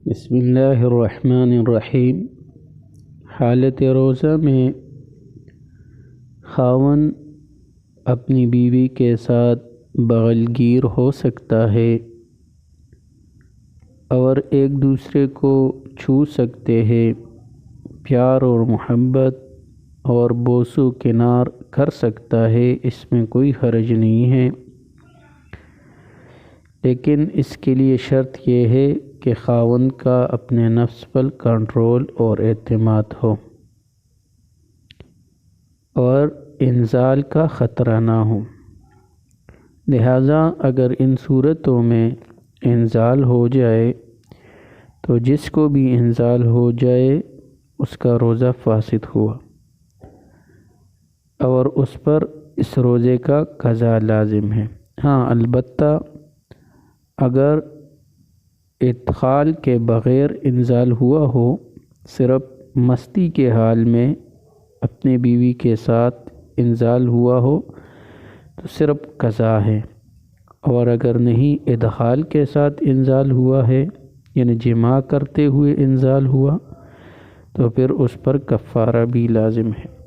بسم اللہ الرحمن الرحیم۔ حالت روزہ میں خاوند اپنی بیوی کے ساتھ بغل گیر ہو سکتا ہے اور ایک دوسرے کو چھو سکتے ہیں، پیار اور محبت اور بوسو کنار کر سکتا ہے، اس میں کوئی حرج نہیں ہے، لیکن اس کے لیے شرط یہ ہے کہ خاوند کا اپنے نفس پر کنٹرول اور اعتماد ہو اور انزال کا خطرہ نہ ہو۔ لہٰذا اگر ان صورتوں میں انزال ہو جائے تو جس کو بھی انزال ہو جائے اس کا روزہ فاسد ہوا اور اس پر اس روزے کا قضا لازم ہے۔ ہاں، البتہ اگر ادخال کے بغیر انزال ہوا ہو، صرف مستی کے حال میں اپنے بیوی کے ساتھ انزال ہوا ہو تو صرف قضا ہے، اور اگر نہیں ادخال کے ساتھ انزال ہوا ہے یعنی جماع کرتے ہوئے انزال ہوا تو پھر اس پر کفارہ بھی لازم ہے۔